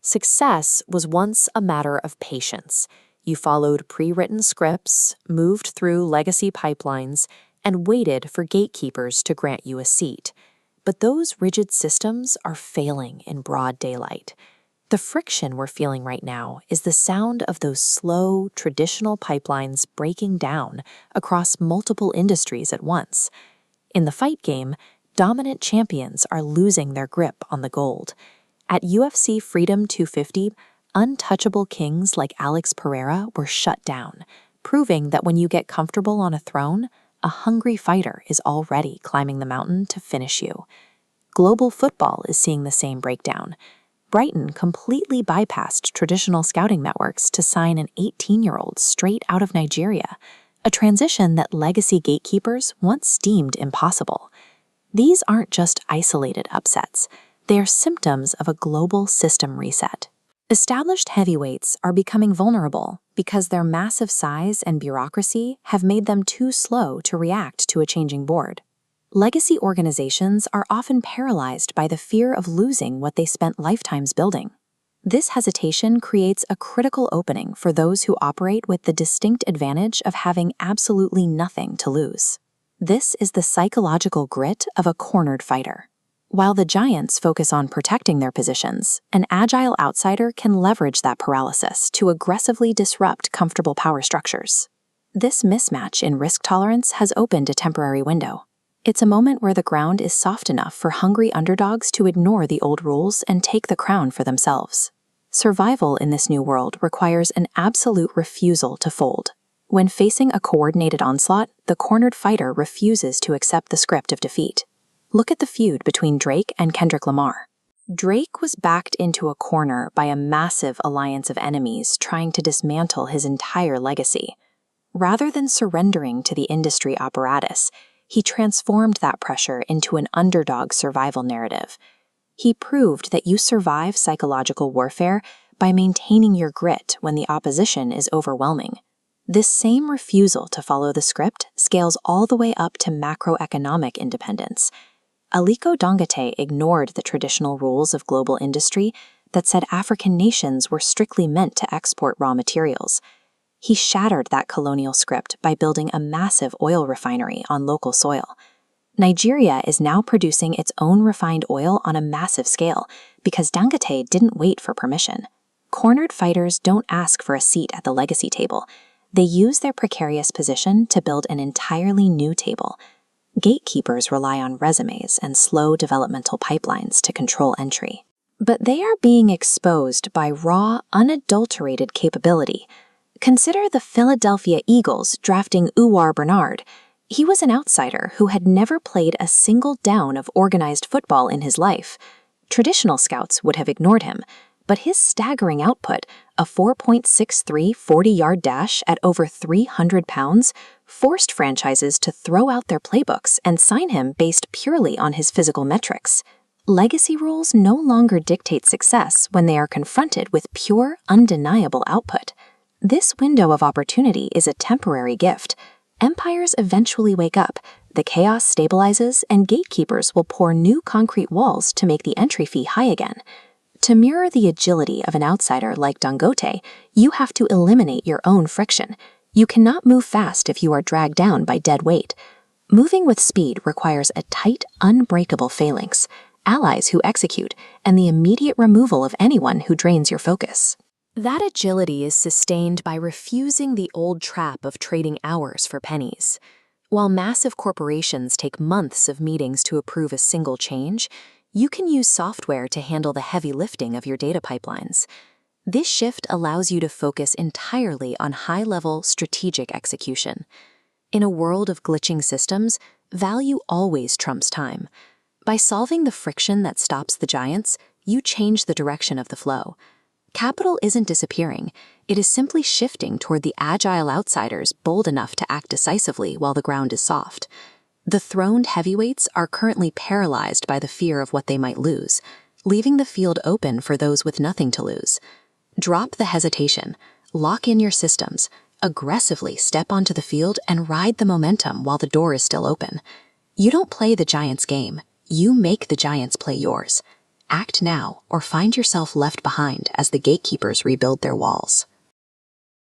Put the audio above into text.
Success was once a matter of patience. You followed pre-written scripts, moved through legacy pipelines, and waited for gatekeepers to grant you a seat. But those rigid systems are failing in broad daylight. The friction we're feeling right now is the sound of those slow, traditional pipelines breaking down across multiple industries at once. In the fight game, dominant champions are losing their grip on the gold. At UFC Freedom 250, untouchable kings like Alex Pereira were shut down, proving that when you get comfortable on a throne, a hungry fighter is already climbing the mountain to finish you. Global football is seeing the same breakdown. Brighton completely bypassed traditional scouting networks to sign an 18-year-old straight out of Nigeria, a transition that legacy gatekeepers once deemed impossible. These aren't just isolated upsets. They are symptoms of a global system reset. Established heavyweights are becoming vulnerable because their massive size and bureaucracy have made them too slow to react to a changing board. Legacy organizations are often paralyzed by the fear of losing what they spent lifetimes building. This hesitation creates a critical opening for those who operate with the distinct advantage of having absolutely nothing to lose. This is the psychological grit of a cornered fighter. While the giants focus on protecting their positions, an agile outsider can leverage that paralysis to aggressively disrupt comfortable power structures. This mismatch in risk tolerance has opened a temporary window. It's a moment where the ground is soft enough for hungry underdogs to ignore the old rules and take the crown for themselves. Survival in this new world requires an absolute refusal to fold. When facing a coordinated onslaught, the cornered fighter refuses to accept the script of defeat. Look at the feud between Drake and Kendrick Lamar. Drake was backed into a corner by a massive alliance of enemies trying to dismantle his entire legacy. Rather than surrendering to the industry apparatus, he transformed that pressure into an underdog survival narrative. He proved that you survive psychological warfare by maintaining your grit when the opposition is overwhelming. This same refusal to follow the script scales all the way up to macroeconomic independence. Aliko Dangote ignored the traditional rules of global industry that said African nations were strictly meant to export raw materials. He shattered that colonial script by building a massive oil refinery on local soil. Nigeria is now producing its own refined oil on a massive scale because Dangote didn't wait for permission. Cornered fighters don't ask for a seat at the legacy table. They use their precarious position to build an entirely new table. Gatekeepers rely on resumes and slow developmental pipelines to control entry. But they are being exposed by raw, unadulterated capability. Consider the Philadelphia Eagles drafting Uwar Bernard. He was an outsider who had never played a single down of organized football in his life. Traditional scouts would have ignored him, but his staggering output, a 4.63 40-yard dash at over 300 pounds, forced franchises to throw out their playbooks and sign him based purely on his physical metrics. Legacy rules no longer dictate success when they are confronted with pure, undeniable output. This window of opportunity is a temporary gift. Empires eventually wake up, the chaos stabilizes, and gatekeepers will pour new concrete walls to make the entry fee high again. To mirror the agility of an outsider like Dangote, you have to eliminate your own friction. You cannot move fast if you are dragged down by dead weight. Moving with speed requires a tight, unbreakable phalanx, allies who execute, and the immediate removal of anyone who drains your focus. That agility is sustained by refusing the old trap of trading hours for pennies. While massive corporations take months of meetings to approve a single change, you can use software to handle the heavy lifting of your data pipelines. This shift allows you to focus entirely on high-level strategic execution. In a world of glitching systems, value always trumps time. By solving the friction that stops the giants, you change the direction of the flow. Capital isn't disappearing, it is simply shifting toward the agile outsiders bold enough to act decisively while the ground is soft. The throned heavyweights are currently paralyzed by the fear of what they might lose, leaving the field open for those with nothing to lose. Drop the hesitation, lock in your systems, aggressively step onto the field and ride the momentum while the door is still open. You don't play the giants' game, you make the giants play yours. Act now or find yourself left behind as the gatekeepers rebuild their walls.